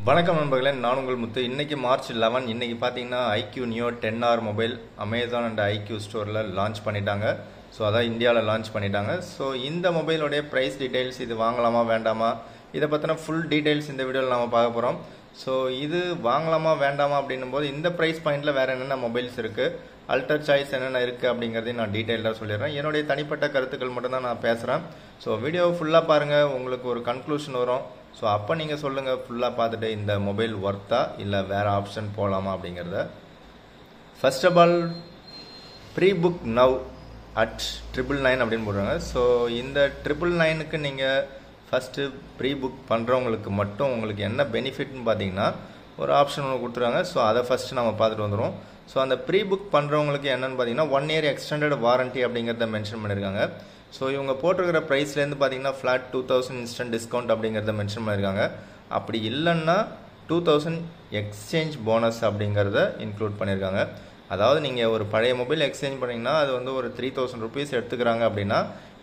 வணக்கம் நண்பர்களே, நான் உங்கள் முத்து. இன்னைக்கு மார்ச் 11. இன்னைக்கு பார்த்தீங்கன்னா iQOO neo 10R mobile Amazon and iQOO ஸ்டோரில் லான்ச் பண்ணிட்டாங்க. ஸோ அதான் இந்தியாவில் லான்ச் பண்ணிட்டாங்க. ஸோ இந்த மொபைலோடைய ப்ரைஸ் டீட்டெயில்ஸ், இது வாங்கலாமா வேண்டாமா, இதை பற்றின ஃபுல் டீட்டெயில்ஸ் இந்த வீடியோவில் நம்ம பார்க்க போகிறோம். ஸோ இது வாங்கலாமா வேண்டாமா அப்படின்னும் போது இந்த ப்ரைஸ் பாயிண்டில் வேறு என்னென்ன மொபைல்ஸ் இருக்குது, அல்டர் சாய்ஸ் என்னென்ன இருக்குது அப்படிங்கிறதையும் நான் டீட்டெயிலாக சொல்லிடுறேன். என்னுடைய தனிப்பட்ட கருத்துக்கள் மட்டும்தான் நான் பேசுகிறேன். ஸோ வீடியோவை ஃபுல்லாக பாருங்கள், உங்களுக்கு ஒரு கன்க்ளூஷன் வரும். ஸோ அப்போ நீங்கள் சொல்லுங்கள், ஃபுல்லாக பார்த்துட்டு இந்த மொபைல் ஒர்த்தா இல்லை வேறு ஆப்ஷன் போகலாமா அப்படிங்கிறத. First of all, pre book now at 999 அப்படின்னு போடுறாங்க. ஸோ இந்த 999க்கு நீங்கள் ஃபஸ்ட்டு ப்ரீ புக் பண்ணுறவங்களுக்கு மட்டும் உங்களுக்கு என்ன பெனிஃபிட்னு பார்த்தீங்கன்னா ஒரு ஆப்ஷன் ஒன்று கொடுத்துருவாங்க. ஸோ அதை ஃபஸ்ட்டு நம்ம பார்த்துட்டு வந்துடும். ஸோ அந்த ப்ரீ புக் பண்ணுறவங்களுக்கு என்னென்னு பார்த்தீங்கன்னா 1 year எக்ஸ்டெண்டட் வாரண்ட்டி அப்படிங்கிறத மென்ஷன் பண்ணியிருக்காங்க. ஸோ இவங்க போட்டிருக்கிற ப்ரைஸ்லேருந்து பார்த்தீங்கன்னா ஃப்ளாட் 2000 இன்ஸ்டன்ட் டிஸ்கவுண்ட் அப்படிங்கிறத மென்ஷன் பண்ணியிருக்காங்க. அப்படி இல்லைன்னா 2000 எக்ஸ்சேஞ்ச் போனஸ் அப்படிங்கிறத இன்க்ளூட் பண்ணியிருக்காங்க. அதாவது நீங்கள் ஒரு பழைய மொபைல் எக்ஸ்சேஞ்ச் பண்ணிங்கன்னா அது வந்து ஒரு 3000 ருபீஸ் எடுத்துக்கிறாங்க அப்படின்னா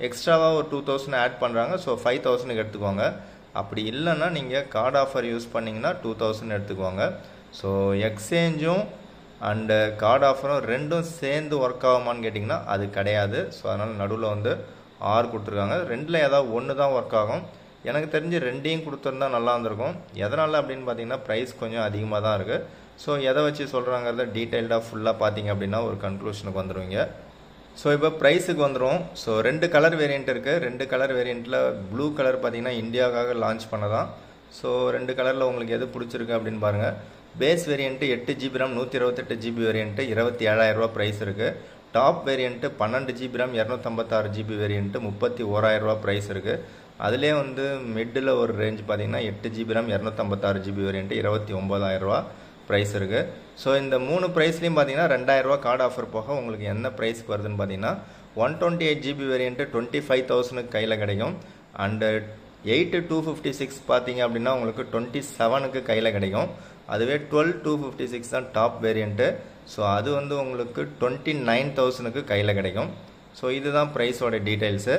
எக்ஸ்ட்ராவாக ஒரு 2000 ஆட் பண்ணுறாங்க. ஸோ 5000க்கு எடுத்துக்குவாங்க. அப்படி இல்லைன்னா நீங்கள் கார்டு ஆஃபர் யூஸ் பண்ணிங்கன்னா 2000 எடுத்துக்குவாங்க. ஸோ எக்ஸ்சேஞ்சும் அண்டு கார்டு ஆஃபரும் ரெண்டும் சேர்ந்து ஒர்க் ஆகுமான்னு கேட்டிங்கன்னா அது கிடையாது. ஸோ அதனால் நடுவில் வந்து ஆர் கொடுத்துருக்காங்க. ரெண்டில் ஏதாவது ஒன்று தான் ஒர்க் ஆகும். எனக்கு தெரிஞ்சு ரெண்டையும் கொடுத்துருந்தா நல்லா இருந்திருக்கும். எதனால் அப்படின்னு பார்த்தீங்கன்னா ப்ரைஸ் கொஞ்சம் அதிகமாக தான் இருக்குது. ஸோ எதை வச்சு சொல்கிறாங்கிறத டீட்டெயில்டாக ஃபுல்லாக பார்த்தீங்க அப்படின்னா ஒரு கன்க்ளூஷனுக்கு வந்துடுவீங்க. ஸோ இப்போ ப்ரைஸுக்கு வந்துடும். ஸோ 2 கலர் வேரியண்ட் இருக்குது. 2 கலர் வேரியண்ட்டில் ப்ளூ கலர் பார்த்தீங்கன்னா இந்தியாவுக்காக லான்ச் பண்ணதான். ஸோ 2 கலரில் உங்களுக்கு எது பிடிச்சிருக்கு அப்படின்னு பாருங்கள். Base variant 8GB RAM 128GB variant 27,000 ரூபா ப்ரைஸ் இருக்குது. Top variant 12GB RAM 256GB variant 31,000 price இருக்குது. அதிலே வந்து மிட்டில் ஒரு ரேஞ்ச் பார்த்தீங்கன்னா 8GB RAM 256GB variant 29,000 price இருக்குது. ஸோ இந்த 3 ப்ரைஸ்லையும் பார்த்தீங்கன்னா 2,000 கார்டு ஆஃபர் போக உங்களுக்கு என்ன ப்ரைஸ்க்கு வருதுன்னு பார்த்தீங்கன்னா 128GB வேரியண்ட்டு 25,000 கையில் கிடைக்கும். அண்டு 8,256 பார்த்தீங்க அப்படின்னா உங்களுக்கு 27க்கு கையில் கிடைக்கும். அதுவே 12,256 தான் டாப் வேரியண்ட்டு. ஸோ அது வந்து உங்களுக்கு 29,000க்கு கையில் கிடைக்கும். ஸோ இதுதான் ப்ரைஸோட டீட்டெயில்ஸு.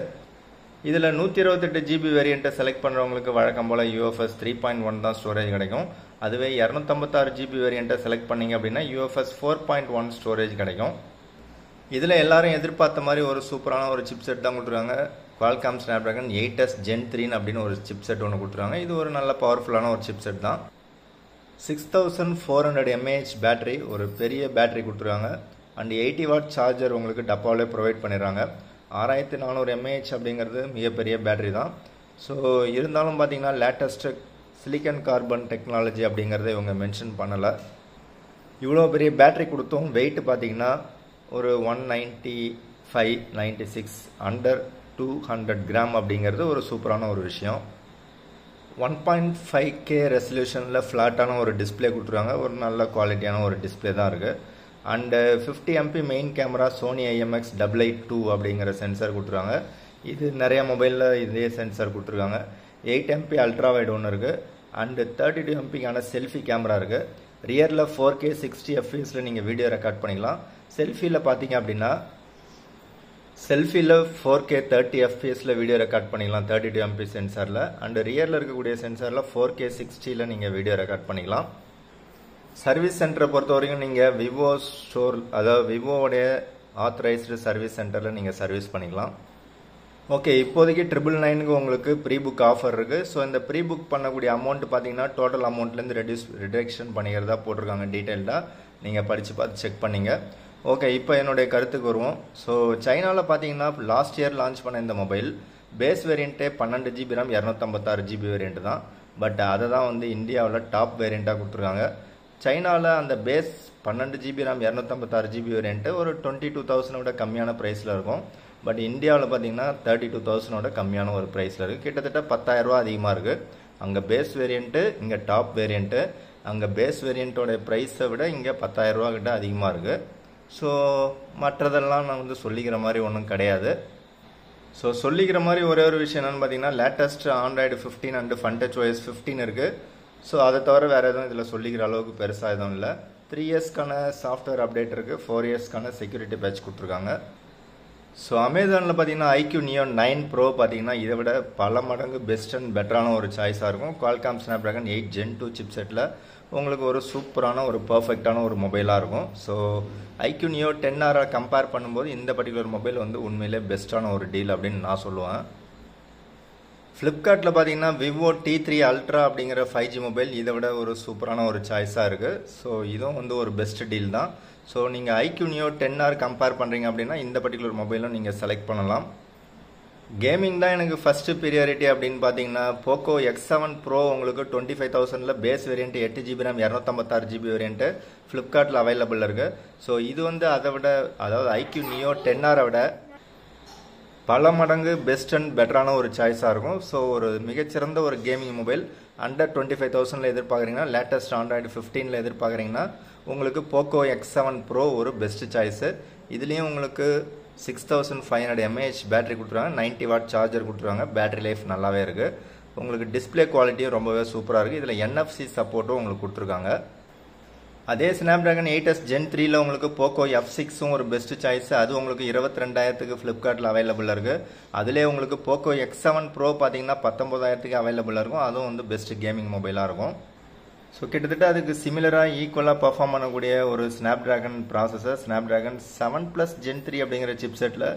இதில் 128GB வேரியண்ட்டை செலக்ட் பண்ணுறவங்களுக்கு வழக்கம் போல் UFS 3.1 தான் ஸ்டோரேஜ் கிடைக்கும். அதுவே 256GB வேரியண்ட்டை செலக்ட் பண்ணிங்க அப்படின்னா UFS 4.1 ஸ்டோரேஜ் கிடைக்கும். இதில் எல்லாரும் எதிர்பார்த்த மாதிரி ஒரு சூப்பரான ஒரு சிப் செட் தான் கொடுத்துருக்காங்க. Qualcomm Snapdragon 8S Gen 3 அப்படின்னு ஒரு சிப் செட் ஒன்று கொடுத்துருக்காங்க. இது ஒரு நல்ல பவர்ஃபுல்லான ஒரு சிப் செட் தான். 6400 mAh பேட்டரி, ஒரு பெரிய பேட்டரி கொடுத்துருக்காங்க. அண்ட் 80W சார்ஜர் உங்களுக்கு டப்பாவிலே ப்ரொவைட் பண்ணிடுறாங்க. 6400 mAh அப்படிங்கிறது மிகப்பெரிய பேட்டரி தான். ஸோ இருந்தாலும் பார்த்தீங்கன்னா லேட்டஸ்ட்டு சிலிக்கன் கார்பன் டெக்னாலஜி அப்படிங்கிறத இவங்க மென்ஷன் பண்ணலை. இவ்வளோ பெரிய பேட்டரி கொடுத்தும் வெயிட் பார்த்தீங்கன்னா ஒரு 195-96 அண்டர் 200 கிராம் அப்படிங்கிறது ஒரு சூப்பரான ஒரு விஷயம். 1.5K ரெசல்யூஷனில் ஃப்ளாட்டான ஒரு டிஸ்பிளே கொடுத்துருக்காங்க. ஒரு நல்ல குவாலிட்டியான ஒரு டிஸ்பிளே தான் இருக்குது. And 50MP main camera Sony IMX882 அப்படிங்கிற சென்சார் கொடுத்துருக்காங்க. இது நிறைய மொபைலில் இதே சென்சார் கொடுத்துருக்காங்க. 8MP அல்ட்ரா வைட் ஒன்று இருக்குது. அண்டு 32MPக்கான செல்ஃபி கேமரா இருக்குது. ரியரில் 4K 60fps நீங்கள் வீடியோ ரெக்கார்ட் பண்ணிக்கலாம். செல்ஃபியில் பார்த்தீங்க அப்படின்னா செல்ஃபியில் 4K 30fps வீடியோ ரெக்கார்ட் பண்ணிக்கலாம் 32MP சென்சாரில். அண்டு ரியரில் இருக்கக்கூடிய சென்சாரில் 4K 60 நீங்கள் வீடியோ ரெக்கார்ட் பண்ணிக்கலாம். சர்வீஸ் சென்டரை பொறுத்த வரைக்கும் நீங்கள் விவோ ஸ்டோர், அதாவது விவோடைய ஆத்தரைஸ்டு சர்வீஸ் சென்டரில் நீங்கள் சர்வீஸ் பண்ணிக்கலாம். ஓகே, இப்போதைக்கு 999க்கு உங்களுக்கு ப்ரீ புக் ஆஃபர் இருக்குது. ஸோ இந்த ப்ரீ புக் பண்ணக்கூடிய அமௌண்ட் பார்த்தீங்கன்னா டோட்டல் அமௌண்ட்லேருந்து ரிடக்ஷன் பண்ணிக்கிறதா போட்டிருக்காங்க. டீட்டெயில்டாக நீங்கள் படித்து பார்த்து செக் பண்ணிங்க. ஓகே, இப்போ என்னுடைய கருத்துக்கு வருவோம். ஸோ சைனாவில் பார்த்தீங்கன்னா லாஸ்ட் இயர் லான்ச் பண்ண இந்த மொபைல் பேஸ் வேரியண்ட்டே 12GB RAM 256GB வேரியண்ட் தான். பட் அதை தான் வந்து இந்தியாவில் டாப் வேரியண்ட்டாக கொடுத்துருக்காங்க. சைனாவில் அந்த base 12GB RAM 256GB variant ஒரு 22,000 விட கம்மியான ப்ரைஸில் இருக்கும். பட் இந்தியாவில் பார்த்தீங்கன்னா 32,000 கம்மியான ஒரு ப்ரைஸில் இருக்குது. கிட்டத்தட்ட 10,000 அதிகமாக இருக்குது. அங்கே பேஸ் வேரியண்ட்டு, இங்கே டாப் வேரியண்ட்டு. அங்கே பேஸ் வேரியண்ட்டோட ப்ரைஸை விட இங்கே 10,000 கிட்ட அதிகமாக இருக்குது. ஸோ மற்றதெல்லாம் நான் வந்து சொல்லிக்கிற மாதிரி ஒன்றும் கிடையாது. ஸோ சொல்லிக்கிற மாதிரி ஒரே ஒரு விஷயம் என்னென்னு பார்த்தீங்கன்னா லேட்டஸ்ட் Android 15 அண்டு FunTouchOS 15 இருக்குது. ஸோ அதை தவிர வேறு எதுவும் இதில் சொல்லிக்கிற அளவுக்கு பெருசாக எதுவும் இல்லை. 3 இயர்ஸ்க்கான சாஃப்ட்வேர் அப்டேட் இருக்குது. 4 இயர்ஸ்க்கான செக்யூரிட்டி பேட்ச் கொடுத்துருக்காங்க. ஸோ அமேசானில் பார்த்தீங்கன்னா ஐக்யூ நியோ 9 ப்ரோ பார்த்தீங்கன்னா இதை விட பல மடங்கு பெஸ்ட் அண்ட் பெட்டரான ஒரு சாய்ஸாக இருக்கும். Qualcomm Snapdragon 8 Gen 2 chip settle உங்களுக்கு ஒரு சூப்பரான ஒரு பர்ஃபெக்டான ஒரு மொபைலாக இருக்கும். So IQ neo 10R compare பண்ணும்போது இந்த பர்டிகுலர் மொபைல் வந்து உண்மையிலே பெஸ்ட்டான ஒரு டீல் அப்படின்னு நான் சொல்லுவேன். ஃப்ளிப்கார்ட்டில் பார்த்தீங்கன்னா விவோ T3 அல்ட்ரா அப்படிங்கிற 5G மொபைல் இதை விட ஒரு சூப்பரான ஒரு சாய்ஸாக இருக்குது. ஸோ இதுவும் வந்து ஒரு பெஸ்ட் டீல் தான். ஸோ நீங்கள் ஐக்யூ நியோ 10R கம்பேர் பண்ணுறீங்க அப்படின்னா இந்த பர்டிகுலர் மொபைலும் நீங்கள் செலக்ட் பண்ணலாம். கேமிங் தான் எனக்கு ஃபஸ்ட்டு ப்ரியாரிட்டி அப்படின்னு பார்த்தீங்கன்னா போக்கோ X7 ப்ரோ உங்களுக்கு 25,000 base variant 8GB RAM 256GB variant ஃப்ளிப்கார்ட்டில் அவைலபிள் இருக்குது. ஸோ இது வந்து அதை விட அதாவது ஐக்யூ நியோ 10R விட பல மடங்கு பெஸ்ட் அண்ட் பெட்டரான ஒரு சாய்ஸாக இருக்கும். ஸோ ஒரு மிகச்சிறந்த ஒரு கேமிங் மொபைல் அண்டர் 25,000 எதிர்பார்க்குறீங்கன்னா லேட்டஸ்ட் ஆண்ட்ராய்டு 15 எதிர்பார்க்குறீங்கன்னா உங்களுக்கு போக்கோ X7 ப்ரோ ஒரு பெஸ்ட் சாய்ஸு. இதுலேயும் உங்களுக்கு 6500 mAh பேட்டரி கொடுத்துருவாங்க, 90 வாட் சார்ஜர் கொடுத்துருவாங்க. பேட்டரி லைஃப் நல்லாவே இருக்குது. உங்களுக்கு டிஸ்பிளே குவாலிட்டியும் ரொம்பவே சூப்பராக இருக்குது. இதில் NFC சப்போர்ட்டும் உங்களுக்கு கொடுத்துருக்காங்க. அதே ஸ்னாப்டிராகன் 8S Gen 3ல உங்களுக்கு போக்கோ F6ம் ஒரு பெஸ்ட் சாய்ஸ். அது உங்களுக்கு 22,000க்கு ஃப்ளிப்கார்ட்டில் அவைலபிளாக இருக்குது. அதிலே உங்களுக்கு போக்கோ X7 ப்ரோ பார்த்தீங்கன்னா 19,000க்கு அவைலபிளாக இருக்கும். அதுவும் வந்து பெஸ்ட் கேமிங் மொபைலாக இருக்கும். ஸோ கிட்டத்தட்ட அதுக்கு சிமிலராக ஈக்குவலாக பர்ஃபார்ம் பண்ணக்கூடிய ஒரு ஸ்னாப்டிராகன் ப்ராசஸர் ஸ்னாப்டிராகன் 7+ Gen 3 அப்படிங்கிற சிப் செட்டில்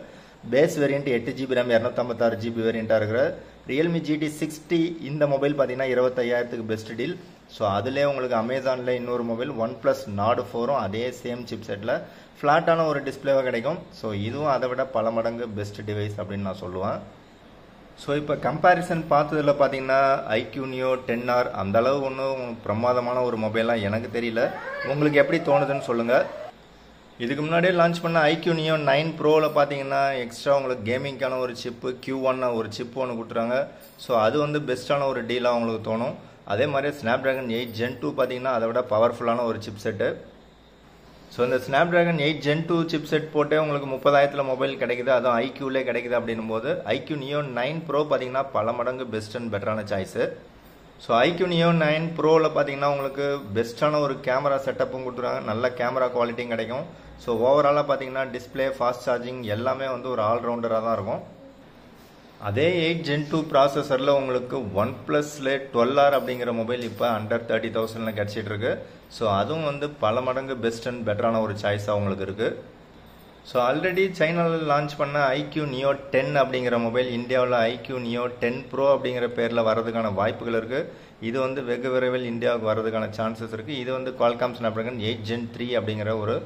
base variant 8GB RAM 256GB வேரியண்ட்டாக இருக்கிற ரியல்மி GT60 இந்த மொபைல் பார்த்தீங்கன்னா 25,000க்கு பெஸ்ட் டீல். ஸோ அதிலே உங்களுக்கு அமேசானில் இன்னொரு மொபைல் OnePlus Nord 4ம் அதே சேம் சிப் செட்டில் ஃப்ளாட்டான ஒரு டிஸ்பிளேவாக கிடைக்கும். ஸோ இதுவும் அதை விட பல மடங்கு பெஸ்ட் டிவைஸ் அப்படின்னு நான் சொல்லுவேன். ஸோ இப்போ கம்பேரிசன் பார்த்ததில் பார்த்தீங்கன்னா ஐக்யூ நியோ 10R அந்தளவு ஒன்றும் பிரமாதமான ஒரு மொபைலாக எனக்கு தெரியல. உங்களுக்கு எப்படி தோணுதுன்னு சொல்லுங்கள். இதுக்கு முன்னாடியே லான்ச் பண்ண ஐக்யூ நியோ 9 ப்ரோவில் பார்த்தீங்கன்னா எக்ஸ்ட்ரா உங்களுக்கு கேமிங்கான ஒரு சிப்பு Q1 ஒரு சிப் ஒன்று கொடுத்துறாங்க. ஸோ அது வந்து பெஸ்ட்டான ஒரு டீலாக உங்களுக்கு தோணும். அதே மாதிரி ஸ்னாப்டிராகன் 8 Gen 2 பார்த்தீங்கன்னா அதை விட பவர்ஃபுல்லான ஒரு சிப் செட்டு. ஸோ இந்த ஸ்னாப்டிராகன் 8 Gen 2 சிப் செட் போட்டே உங்களுக்கு 30,000 மொபைல் கிடைக்குது, அதுவும் ஐக்யூலே கிடைக்குது அப்படின்னும் போது ஐக்யூ நியோ 9 ப்ரோ பார்த்தீங்கன்னா பல மடங்கு பெஸ்ட் அண்ட் பெட்டரான சாய்ஸு. ஸோ ஐக்யூ நியோ 9 ப்ரோவில் பார்த்தீங்கன்னா உங்களுக்கு பெஸ்ட்டான ஒரு கேமரா செட்டப்பும் கொடுத்துருவாங்க, நல்ல கேமரா குவாலிட்டியும் கிடைக்கும். ஸோ ஓவராலாக பார்த்தீங்கன்னா டிஸ்பிளே ஃபாஸ்ட் சார்ஜிங் எல்லாமே வந்து ஒரு ஆல்ரவுண்டராக தான் இருக்கும். அதே 8 Gen 2 ப்ராசஸரில் உங்களுக்கு OnePlusல 12R அப்படிங்கிற மொபைல் இப்போ அண்டர் 30,000 கிடச்சிட்டு இருக்கு. ஸோ அதுவும் வந்து பல மடங்கு பெஸ்ட் அண்ட் பெட்டரான ஒரு சாய்ஸாக உங்களுக்கு இருக்குது. ஸோ ஆல்ரெடி சைனாவில் லான்ச் பண்ண ஐக்யூ நியோ 10 அப்படிங்கிற மொபைல் இந்தியாவில் ஐக்யூ நியோ 10 ப்ரோ அப்படிங்கிற பேரில் வரதுக்கான வாய்ப்புகள் இருக்குது. இது வந்து வெகு விரைவில் இந்தியாவுக்கு வரதுக்கான சான்சஸ் இருக்குது. இது வந்து Qualcomm Snapdragon 8 Gen 3 அப்படிங்கிற ஒரு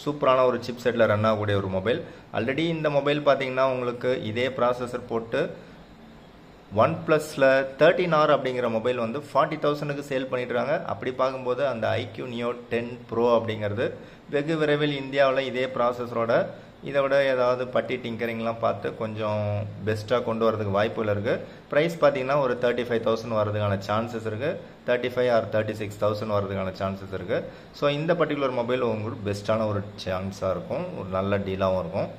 சூப்பரான ஒரு சிப் செட்டில் ரன் ஆகக்கூடிய ஒரு மொபைல். ஆல்ரெடி இந்த மொபைல் பார்த்தீங்கன்னா உங்களுக்கு இதே ப்ராசஸர் போட்டு OnePlusல 13R அப்படிங்கிற மொபைல் வந்து 40,000க்கு சேல் பண்ணிட்டுருக்காங்க. அப்படி பார்க்கும்போது அந்த ஐக்யூ நியோ 10 ப்ரோ அப்படிங்கிறது வெகு விரைவில் இந்தியாவில் இதே ப்ராசஸரோட இதை விட ஏதாவது பட்டி டிங்கரிங்லாம் பார்த்து கொஞ்சம் பெஸ்ட்டாக கொண்டு வரதுக்கு வாய்ப்புகள் இருக்குது. ப்ரைஸ் பார்த்தீங்கன்னா ஒரு 35,000 வரதுக்கான சான்சஸ் இருக்குது, 35 or 36,000 வரதுக்கான சான்சஸ் இருக்குது. ஸோ இந்த பர்டிகுலர் மொபைல் உங்களுக்கு பெஸ்ட்டான ஒரு சான்ஸாக இருக்கும், ஒரு நல்ல டீலாகவும் இருக்கும்.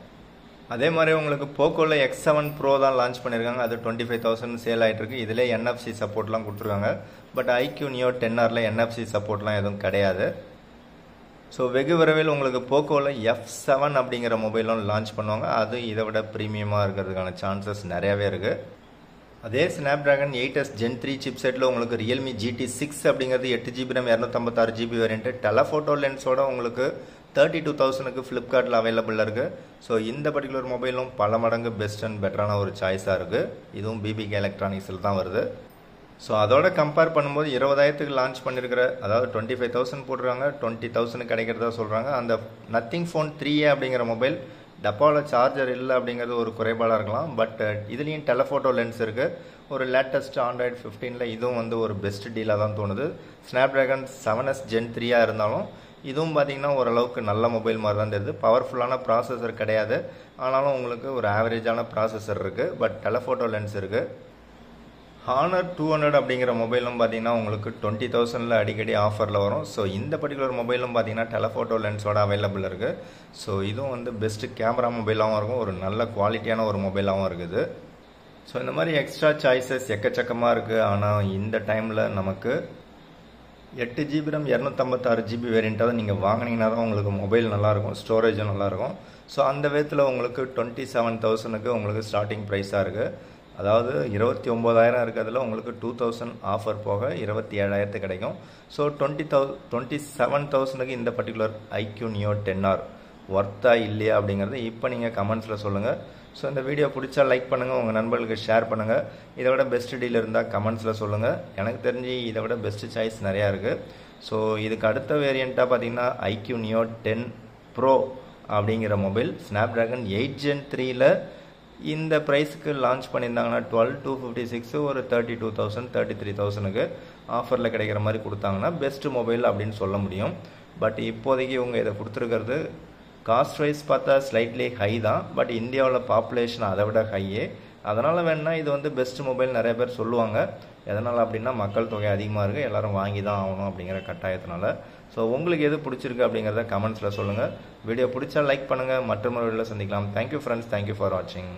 அதே மாதிரி உங்களுக்கு போக்கோவில் X7 ப்ரோ தான் லான்ச் பண்ணியிருக்காங்க, அது 25,000 சேல் ஆகிட்டுருக்கு. இதிலே NFC சப்போர்ட்லாம் கொடுத்துருக்காங்க. பட் ஐக்யூ நியோ 10Rல NFC சப்போர்ட்லாம் எதுவும் கிடையாது. ஸோ வெகு விரைவில் உங்களுக்கு போக்கோவில் F7 அப்படிங்கிற மொபைலும் லான்ச் பண்ணுவாங்க, அது இதை விட ப்ரீமியமாக இருக்கிறதுக்கான சான்சஸ் நிறையாவே இருக்குது. அதே Snapdragon 8S Gen 3 chip settle உங்களுக்கு ரியல்மி GT6 அப்படிங்கிறது 8GB RAM 256GB variant telephoto லென்ஸோட உங்களுக்கு 32,000க்கு ஃப்ளிப்கார்ட்டில் அவைலபிளாக இருக்குது. ஸோ இந்த பர்டிகுலர் மொபைலும் பல மடங்கு பெஸ்ட் அண்ட் பெட்டரான ஒரு சாய்ஸாக இருக்குது. இதுவும் BBK எலக்ட்ரானிக்ஸில் தான் வருது. ஸோ அதோட கம்பேர் பண்ணும்போது 20,000க்கு லான்ச் பண்ணியிருக்கிற அதாவது 25,000 போட்டுருக்காங்க, 20,000 கிடைக்கிறதா சொல்கிறாங்க. அந்த நத்திங் ஃபோன் 3A அப்படிங்கிற மொபைல் டப்பாவில் சார்ஜர் இல்லை அப்படிங்கிறது ஒரு குறைபாடாக இருக்கலாம். பட் இதுலேயும் டெலஃபோட்டோ லென்ஸ் இருக்குது. ஒரு லேட்டஸ்ட் ஆண்ட்ராய்டு 15 இதுவும் வந்து ஒரு பெஸ்ட் டீலாக தான் தோணுது. ஸ்னாப்டிராகன் 7S Gen 3 இருந்தாலும் இதுவும் பார்த்தீங்கன்னா ஓரளவுக்கு நல்ல மொபைல் மாதிரி தான் தெரியுது. பவர்ஃபுல்லான ப்ராசஸர் கிடையாது, ஆனாலும் உங்களுக்கு ஒரு ஆவரேஜான ப்ராசஸர் இருக்குது. பட் டெலஃபோட்டோ லென்ஸ் இருக்குது. Honor 200 அப்படிங்கிற மொபைலும் பார்த்தீங்கன்னா உங்களுக்கு 20,000 அடிக்கடி ஆஃபரில் வரும். ஸோ இந்த பர்டிகுலர் மொபைலும் பார்த்தீங்கன்னா டெலஃபோட்டோ லென்ஸோட அவைலபிள் இருக்குது. ஸோ இதுவும் வந்து பெஸ்ட்டு கேமரா மொபைலாகவும் இருக்கும், ஒரு நல்ல குவாலிட்டியான ஒரு மொபைலாகவும் இருக்குது. ஸோ இந்த மாதிரி எக்ஸ்ட்ரா சாய்ஸஸ் எக்கச்சக்கமாக இருக்குது. ஆனால் இந்த டைமில் நமக்கு 8 GB RAM 256 GB வேரியண்ட்டாக தான் நீங்கள் வாங்கினீங்கன்னா தான் உங்களுக்கு மொபைல் நல்லாயிருக்கும், ஸ்டோரேஜும் நல்லாயிருக்கும். ஸோ அந்த விதத்தில் உங்களுக்கு 27,000க்கு உங்களுக்கு ஸ்டார்டிங் ப்ரைஸாக இருக்குது. அதாவது 29,000 இருக்கிறதுல உங்களுக்கு 2,000 ஆஃபர் போக 27,000 கிடைக்கும். ஸோ 27,000க்கு இந்த பர்டிகுலர் ஐக்யூ நியோ 10R ஒர்த்தா இல்லையா அப்படிங்கிறது இப்போ நீங்கள் கமெண்ட்ஸில் சொல்லுங்கள். ஸோ இந்த வீடியோ பிடிச்சா லைக் பண்ணுங்கள், உங்கள் நண்பர்களுக்கு ஷேர் பண்ணுங்கள். இதை விட பெஸ்ட் டீல் இருந்தால் கமெண்ட்ஸில் சொல்லுங்கள். எனக்கு தெரிஞ்சு இதை விட பெஸ்ட்டு சாய்ஸ் நிறையா இருக்குது. ஸோ இதுக்கு அடுத்த வேரியண்ட்டாக பார்த்தீங்கன்னா ஐக்யூ நியோ 10 ப்ரோ அப்படிங்கிற மொபைல் ஸ்னாப்ட்ராகன் 8 Gen 3ல் இந்த ப்ரைஸுக்கு லான்ச் பண்ணியிருந்தாங்கன்னா 12,256 ஒரு 32,000 33,000க்கு ஆஃபரில் கிடைக்கிற மாதிரி கொடுத்தாங்கன்னா பெஸ்ட்டு மொபைல் அப்படின்னு சொல்ல முடியும். பட் இப்போதைக்கு இவங்க இதை கொடுத்துருக்கிறது காஸ்ட் வைஸ் பார்த்தா ஸ்லைட்லி ஹை தான். பட் இந்தியாவில் பாப்புலேஷன் அதை விட ஹையே. அதனால் வேணா இது வந்து பெஸ்ட் மொபைல் நிறைய பேர் சொல்லுவாங்க. எதனால் அப்படின்னா மக்கள் தொகை அதிகமாக இருக்குது, எல்லோரும் வாங்கி தான் ஆகணும் அப்படிங்கிற கட்டாயத்தினால. ஸோ உங்களுக்கு எது பிடிச்சிருக்கு அப்படிங்கிறத கமெண்ட்ஸில் சொல்லுங்கள். வீடியோ பிடிச்சா லைக் பண்ணுங்கள். மற்றொரு வீடியோவில் சந்திக்கலாம். தேங்க்யூ ஃப்ரெண்ட்ஸ், தேங்க்யூ ஃபார் வாட்சிங்.